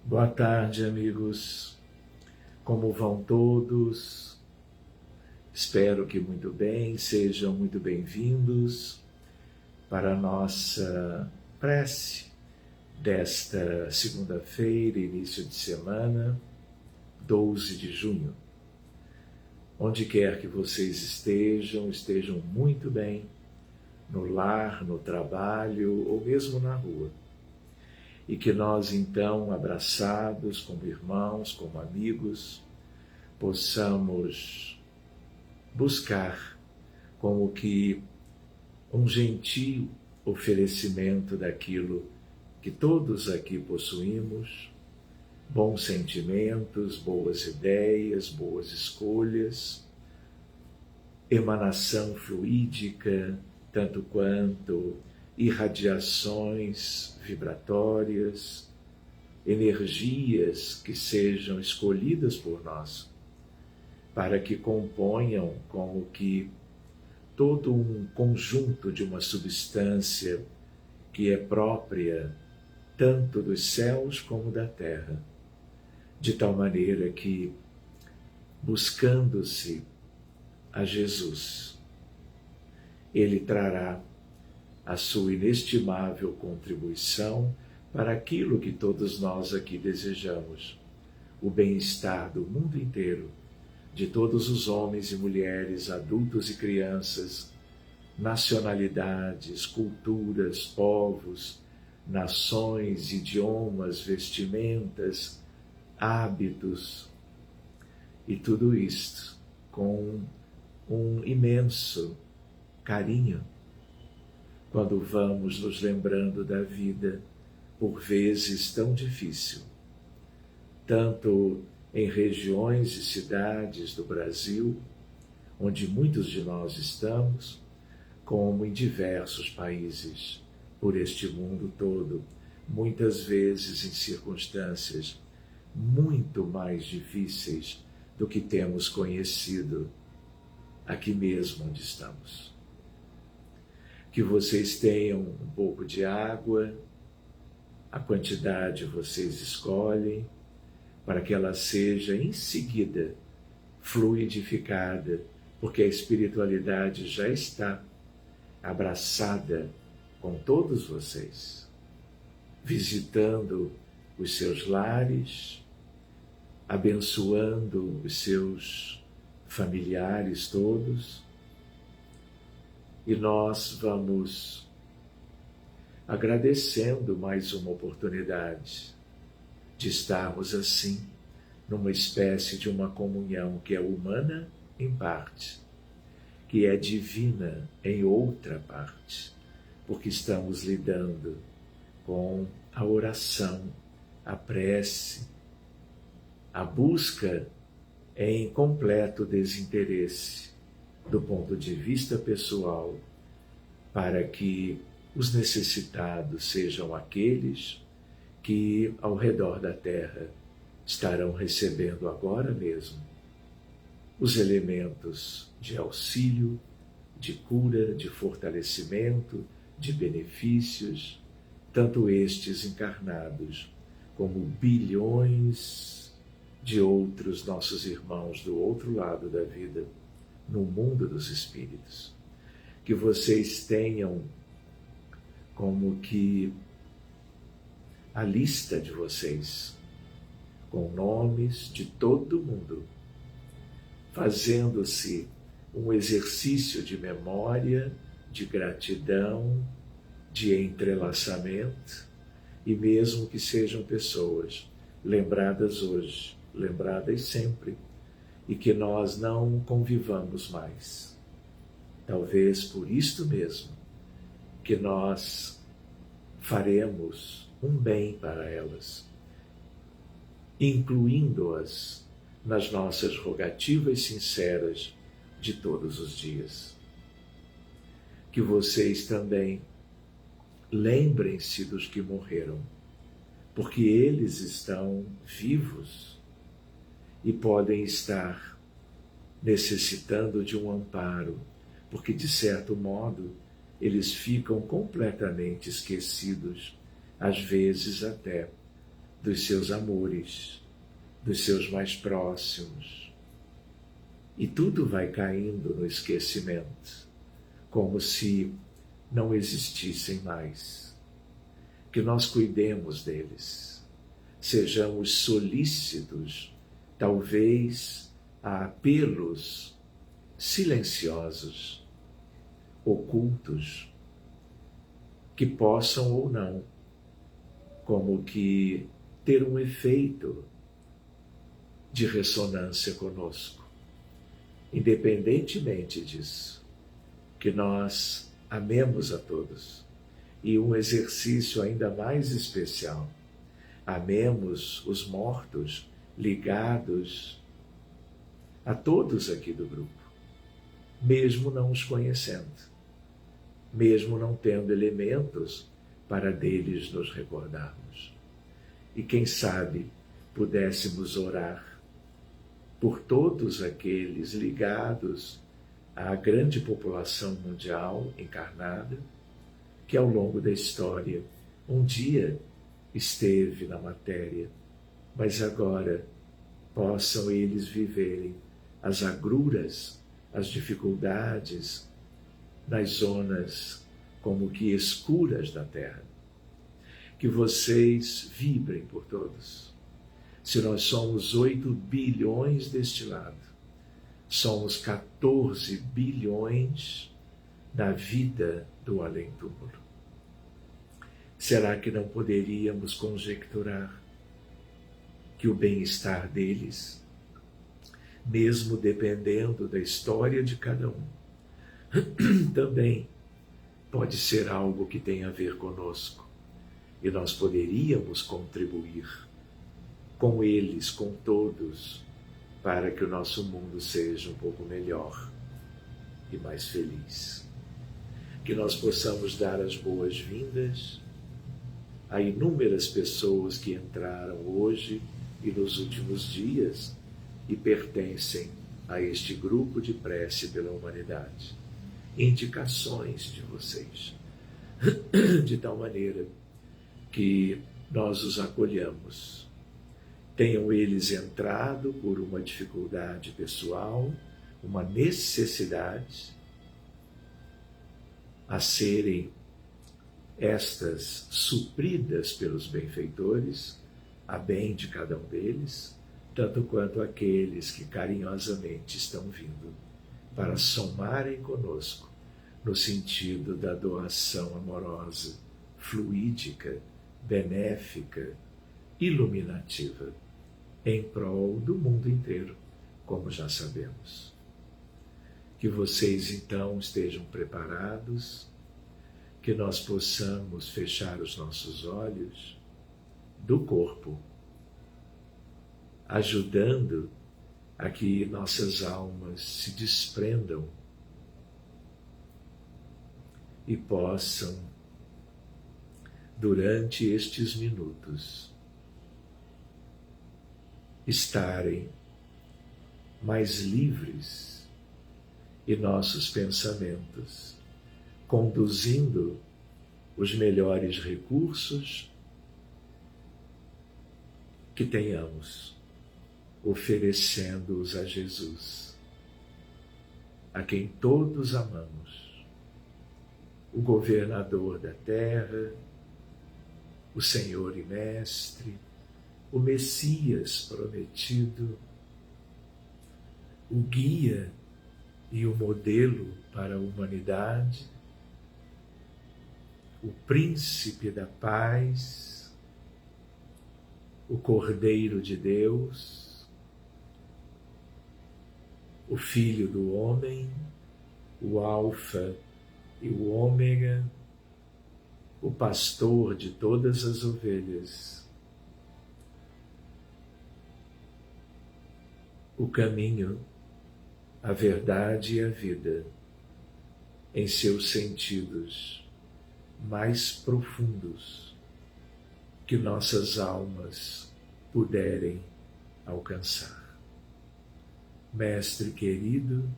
Boa tarde, amigos. Como vão todos? Espero que muito bem, sejam muito bem-vindos para a nossa prece desta segunda-feira, início de semana, 12 de junho. Onde quer que vocês estejam muito bem, no lar, no trabalho ou mesmo na rua. E que nós, então, abraçados como irmãos, como amigos, possamos buscar como que um gentil oferecimento daquilo que todos aqui possuímos, bons sentimentos, boas ideias, boas escolhas, emanação fluídica, tanto quanto irradiações vibratórias, energias que sejam escolhidas por nós, para que componham como que todo um conjunto de uma substância que é própria tanto dos céus como da terra, de tal maneira que, buscando-se a Jesus, Ele trará a sua inestimável contribuição para aquilo que todos nós aqui desejamos, o bem-estar do mundo inteiro, de todos os homens e mulheres, adultos e crianças, nacionalidades, culturas, povos, nações, idiomas, vestimentas, hábitos, e tudo isto com um imenso carinho, quando vamos nos lembrando da vida, por vezes tão difícil, tanto em regiões e cidades do Brasil, onde muitos de nós estamos, como em diversos países por este mundo todo, muitas vezes em circunstâncias muito mais difíceis do que temos conhecido aqui mesmo onde estamos. Que vocês tenham um pouco de água, a quantidade vocês escolhem, para que ela seja em seguida fluidificada, porque a espiritualidade já está abraçada com todos vocês, visitando os seus lares, abençoando os seus familiares todos, e nós vamos agradecendo mais uma oportunidade de estarmos assim, numa espécie de uma comunhão que é humana em parte, que é divina em outra parte, porque estamos lidando com a oração, a prece, a busca em completo desinteresse do ponto de vista pessoal, para que os necessitados sejam aqueles que ao redor da terra estarão recebendo agora mesmo os elementos de auxílio, de cura, de fortalecimento, de benefícios, tanto estes encarnados como bilhões de outros nossos irmãos do outro lado da vida, no mundo dos espíritos. Que vocês tenham como que a lista de vocês, com nomes de todo mundo, fazendo-se um exercício de memória, de gratidão, de entrelaçamento, e mesmo que sejam pessoas lembradas hoje, lembradas sempre, e que nós não convivamos mais. Talvez por isto mesmo que nós faremos um bem para elas, incluindo-as nas nossas rogativas sinceras de todos os dias. Que vocês também lembrem-se dos que morreram, porque eles estão vivos e podem estar necessitando de um amparo, porque, de certo modo, eles ficam completamente esquecidos, às vezes até dos seus amores, dos seus mais próximos. E tudo vai caindo no esquecimento, como se não existissem mais. Que nós cuidemos deles, sejamos solícitos, talvez a apelos silenciosos, ocultos, que possam ou não, como que ter um efeito de ressonância conosco. Independentemente disso, que nós amemos a todos. E um exercício ainda mais especial, amemos os mortos ligados a todos aqui do grupo, mesmo não os conhecendo, mesmo não tendo elementos para deles nos recordarmos. E quem sabe pudéssemos orar por todos aqueles ligados à grande população mundial encarnada, que ao longo da história um dia esteve na matéria, mas agora possam eles viverem as agruras, as dificuldades nas zonas como que escuras da Terra. Que vocês vibrem por todos. Se nós somos 8 bilhões deste lado, somos 14 bilhões na vida do além-túmulo. Será que não poderíamos conjecturar que o bem-estar deles, mesmo dependendo da história de cada um, também pode ser algo que tem a ver conosco, e nós poderíamos contribuir com eles, com todos, para que o nosso mundo seja um pouco melhor e mais feliz. Que nós possamos dar as boas-vindas a inúmeras pessoas que entraram hoje e nos últimos dias e pertencem a este grupo de prece pela humanidade. Indicações de vocês, de tal maneira que nós os acolhamos. Tenham eles entrado por uma dificuldade pessoal, uma necessidade, a serem estas supridas pelos benfeitores, a bem de cada um deles, tanto quanto aqueles que carinhosamente estão vindo para somarem conosco no sentido da doação amorosa, fluídica, benéfica, iluminativa, em prol do mundo inteiro, como já sabemos. Que vocês então estejam preparados, que nós possamos fechar os nossos olhos do corpo, ajudando a que nossas almas se desprendam e possam, durante estes minutos, estarem mais livres e nossos pensamentos conduzindo os melhores recursos que tenhamos, oferecendo-os a Jesus, a quem todos amamos, o governador da terra, o Senhor e Mestre, o Messias prometido, o guia e o modelo para a humanidade, o príncipe da paz, o Cordeiro de Deus, o Filho do Homem, o Alfa e o Ômega, o pastor de todas as ovelhas, o caminho, a verdade e a vida, em seus sentidos mais profundos que nossas almas puderem alcançar. Mestre querido,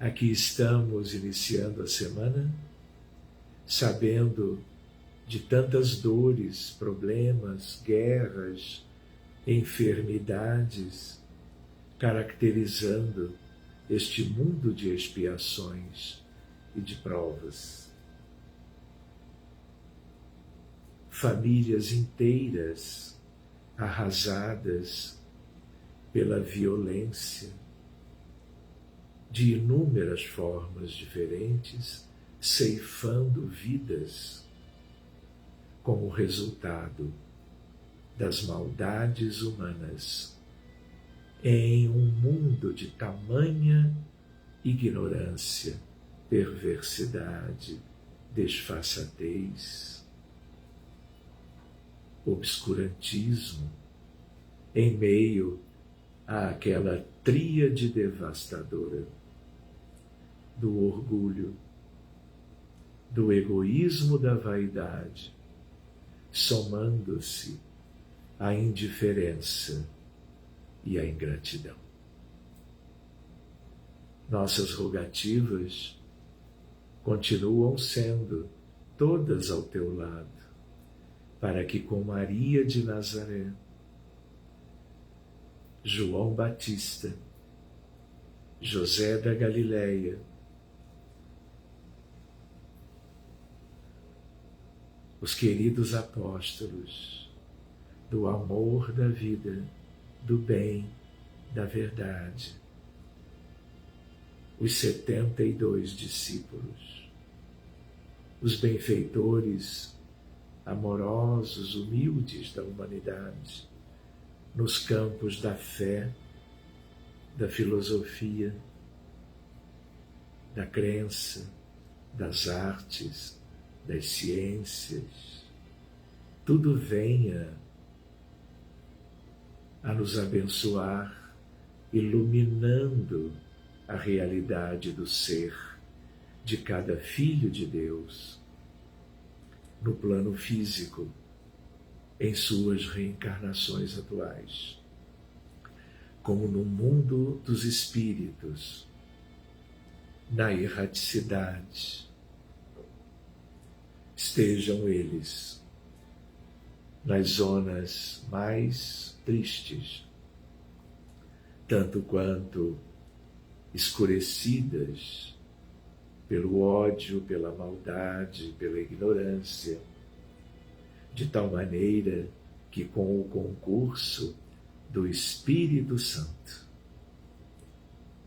aqui estamos iniciando a semana, sabendo de tantas dores, problemas, guerras, enfermidades, caracterizando este mundo de expiações e de provas. Famílias inteiras arrasadas pela violência, de inúmeras formas diferentes, ceifando vidas como resultado das maldades humanas em um mundo de tamanha ignorância, perversidade, desfaçatez, obscurantismo, em meio àquela tríade devastadora do orgulho, do egoísmo, da vaidade, somando-se a indiferença e a ingratidão. Nossas rogativas continuam sendo todas ao teu lado, para que com Maria de Nazaré, João Batista, José da Galileia, os queridos apóstolos do amor, da vida, do bem, da verdade, os 72 discípulos, os benfeitores amorosos, humildes da humanidade, nos campos da fé, da filosofia, da crença, das artes, das ciências, tudo venha a nos abençoar, iluminando a realidade do ser de cada filho de Deus, no plano físico, em suas reencarnações atuais, como no mundo dos espíritos, na erraticidade. Estejam eles nas zonas mais tristes, tanto quanto escurecidas pelo ódio, pela maldade, pela ignorância, de tal maneira que com o concurso do Espírito Santo,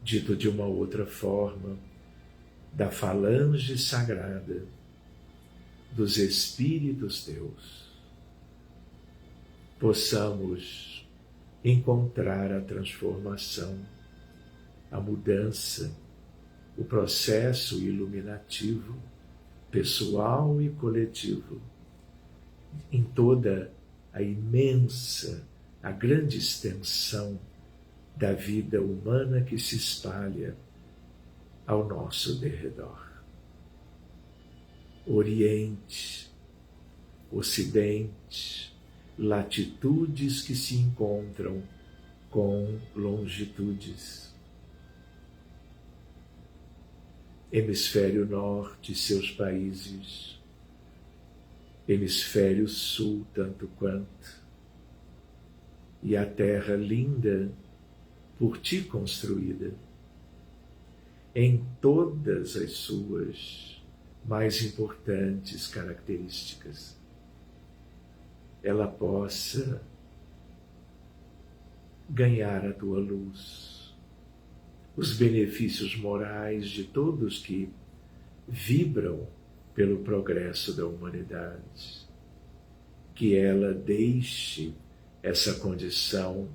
dito de uma outra forma, da falange sagrada dos Espíritos Deus, possamos encontrar a transformação, a mudança, o processo iluminativo, pessoal e coletivo, em toda a imensa, a grande extensão da vida humana que se espalha ao nosso derredor. Oriente, Ocidente, latitudes que se encontram com longitudes. Hemisfério Norte, seus países, Hemisfério Sul, tanto quanto, e a terra linda por ti construída, em todas as suas mais importantes características, ela possa ganhar a tua luz, os benefícios morais de todos que vibram pelo progresso da humanidade, que ela deixe essa condição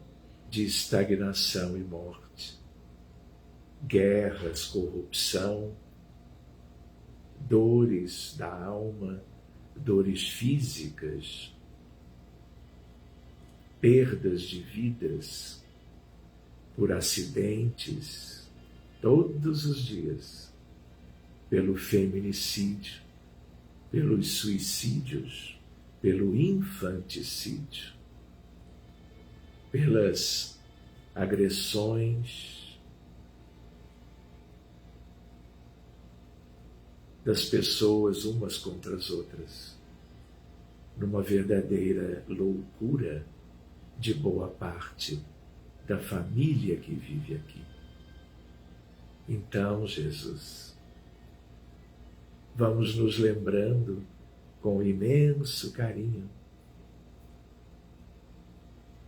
de estagnação e morte, guerras, corrupção, dores da alma, dores físicas, perdas de vidas por acidentes todos os dias, pelo feminicídio, pelos suicídios, pelo infanticídio, pelas agressões das pessoas umas contra as outras. numa verdadeira loucura de boa parte da família que vive aqui. Então, Jesus, vamos nos lembrando com imenso carinho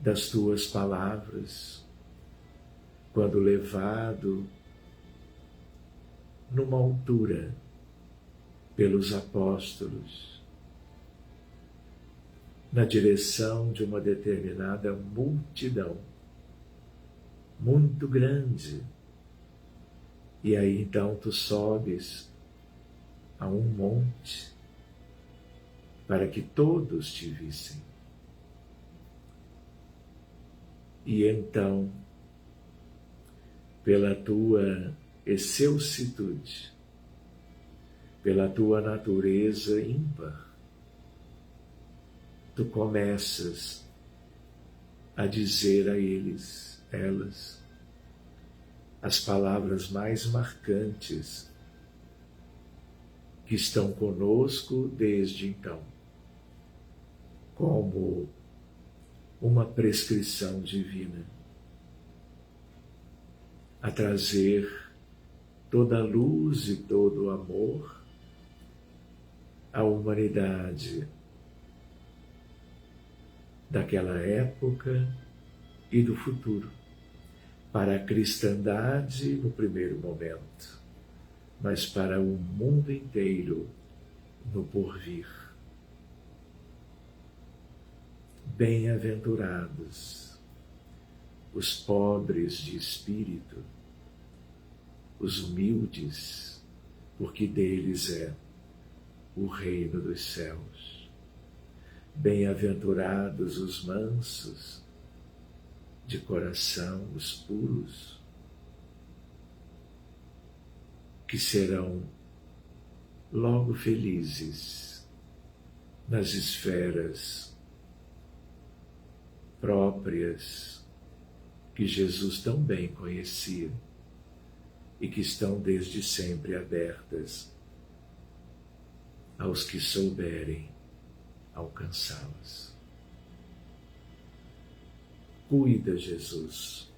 das tuas palavras, quando levado numa altura pelos apóstolos, na direção de uma determinada multidão, muito grande. E aí então tu sobes a um monte para que todos te vissem. E então, pela tua excelsitude, pela tua natureza ímpar, tu começas a dizer a eles, elas, as palavras mais marcantes que estão conosco desde então, como uma prescrição divina, a trazer toda a luz e todo o amor à humanidade daquela época e do futuro, para a cristandade no primeiro momento, mas para o mundo inteiro no porvir. Bem-aventurados os pobres de espírito, os humildes, porque deles é o reino dos céus. Bem-aventurados os mansos de coração, os puros, que serão logo felizes nas esferas próprias que Jesus tão bem conhecia e que estão desde sempre abertas aos que souberem alcançá-las. Cuida, Jesus,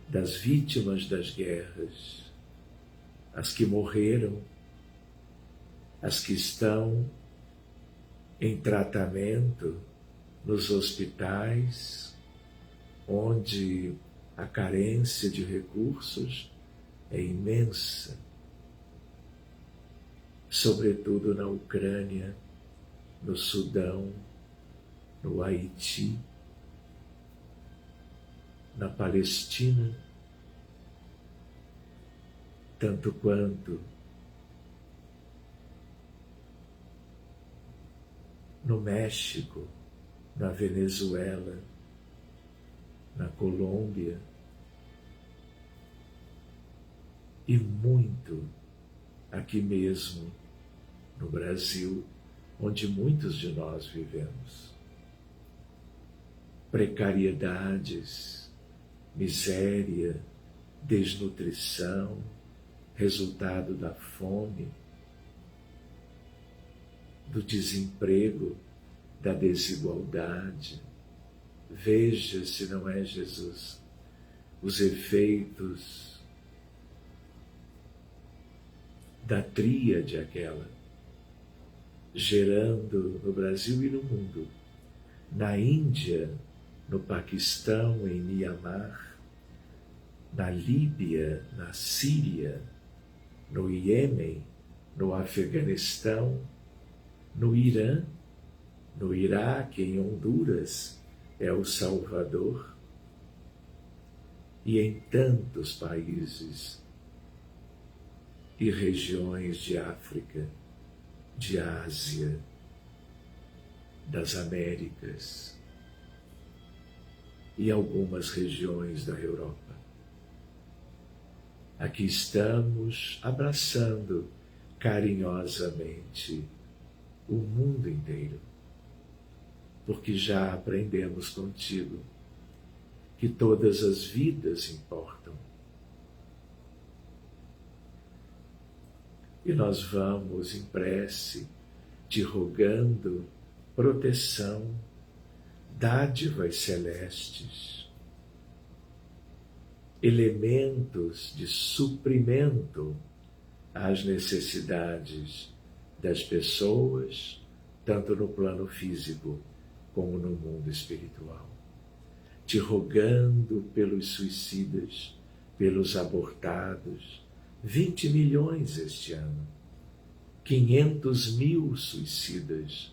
das vítimas das guerras, as que morreram, as que estão em tratamento nos hospitais, onde a carência de recursos é imensa, sobretudo na Ucrânia, no Sudão, no Haiti, na Palestina, tanto quanto no México, na Venezuela, na Colômbia e muito aqui mesmo no Brasil, onde muitos de nós vivemos. Precariedades, miséria, desnutrição, resultado da fome, do desemprego, da desigualdade. Veja se não é, Jesus, os efeitos da tríade aquela, gerando no Brasil e no mundo, na Índia, no Paquistão, em Mianmar, na Líbia, na Síria, no Iêmen, no Afeganistão, no Irã, no Iraque, em Honduras, El Salvador, e em tantos países e regiões de África, de Ásia, das Américas e algumas regiões da Europa. Aqui estamos abraçando carinhosamente o mundo inteiro, porque já aprendemos contigo que todas as vidas importam. E nós vamos em prece te rogando proteção, dádivas celestes, elementos de suprimento às necessidades das pessoas, tanto no plano físico como no mundo espiritual. Te rogando pelos suicidas, pelos abortados, 20 milhões este ano, 500 mil suicidas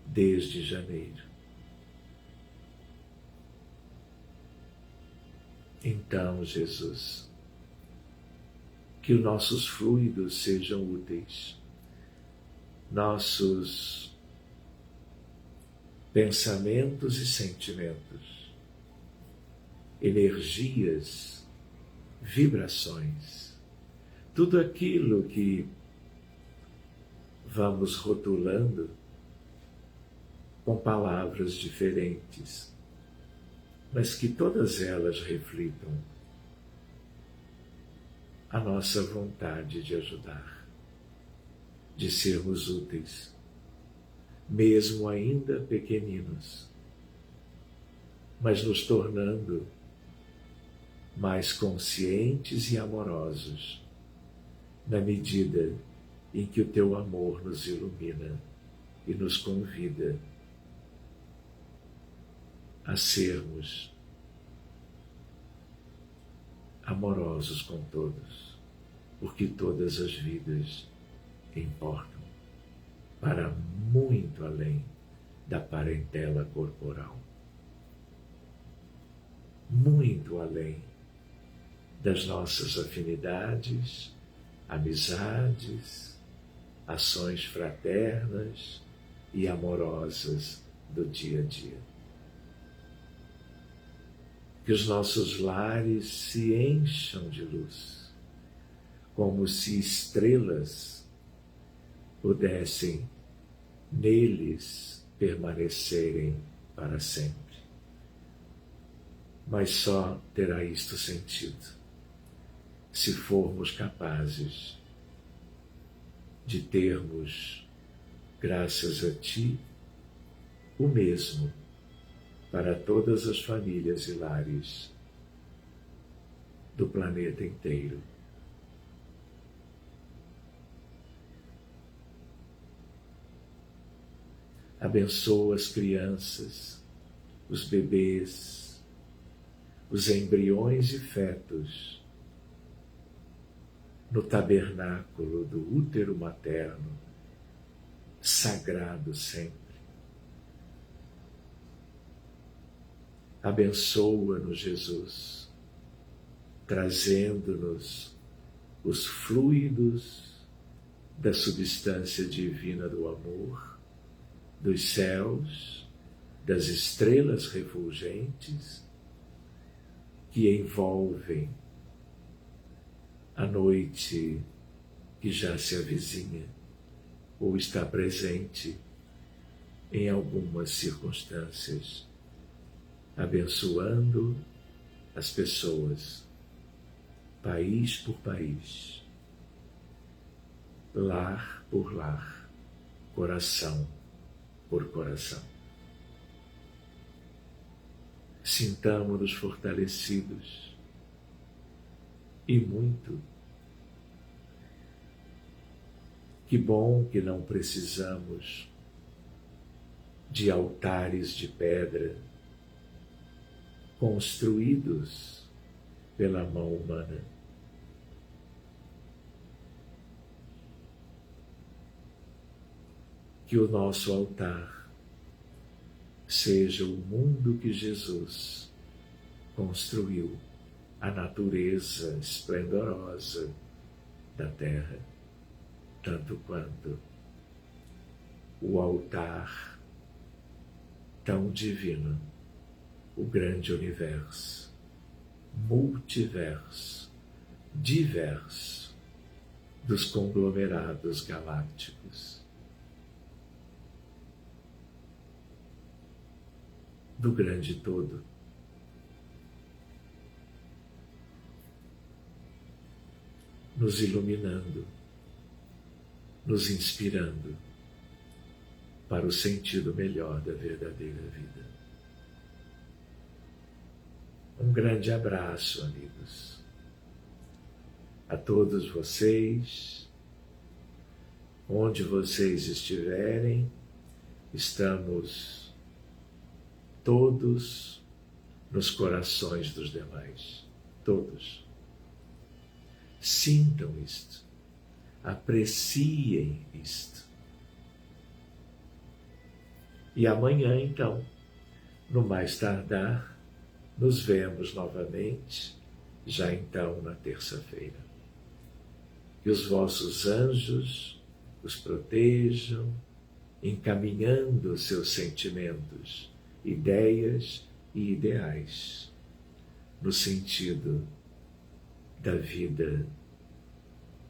desde janeiro. Então, Jesus, que os nossos fluidos sejam úteis, nossos pensamentos e sentimentos, energias, vibrações, tudo aquilo que vamos rotulando com palavras diferentes, mas que todas elas reflitam a nossa vontade de ajudar, de sermos úteis, mesmo ainda pequeninos, mas nos tornando mais conscientes e amorosos na medida em que o teu amor nos ilumina e nos convida a sermos amorosos com todos, porque todas as vidas importam, para muito além da parentela corporal, muito além das nossas afinidades, amizades, ações fraternas e amorosas do dia a dia. Que os nossos lares se encham de luz, como se estrelas pudessem neles permanecerem para sempre. Mas só terá isto sentido se formos capazes de termos, graças a Ti, o mesmo para todas as famílias e lares do planeta inteiro. Abençoa as crianças, os bebês, os embriões e fetos no tabernáculo do útero materno, sagrado sempre. Abençoa-nos, Jesus, trazendo-nos os fluidos da substância divina do amor, dos céus, das estrelas refulgentes que envolvem a noite que já se avizinha ou está presente em algumas circunstâncias, abençoando as pessoas, país por país, lar por lar, coração por coração. Sintamo-nos fortalecidos e muito. Que bom que não precisamos de altares de pedra construídos pela mão humana. Que o nosso altar seja o mundo que Jesus construiu, a natureza esplendorosa da terra, tanto quanto o altar tão divino, o grande universo, multiverso, diverso dos conglomerados galácticos, do grande todo. Nos iluminando, nos inspirando, para o sentido melhor da verdadeira vida. Um grande abraço, amigos, a todos vocês, onde vocês estiverem, estamos todos nos corações dos demais, todos. Sintam isto, apreciem isto. E amanhã, então, no mais tardar, nos vemos novamente, já então na terça-feira. Que os vossos anjos os protejam, encaminhando os seus sentimentos, ideias e ideais, no sentido da vida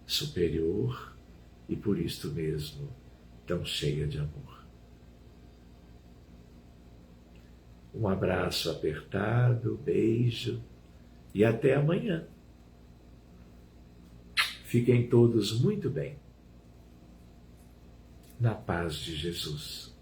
superior e por isto mesmo tão cheia de amor. Um abraço apertado, beijo e até amanhã. Fiquem todos muito bem. Na paz de Jesus.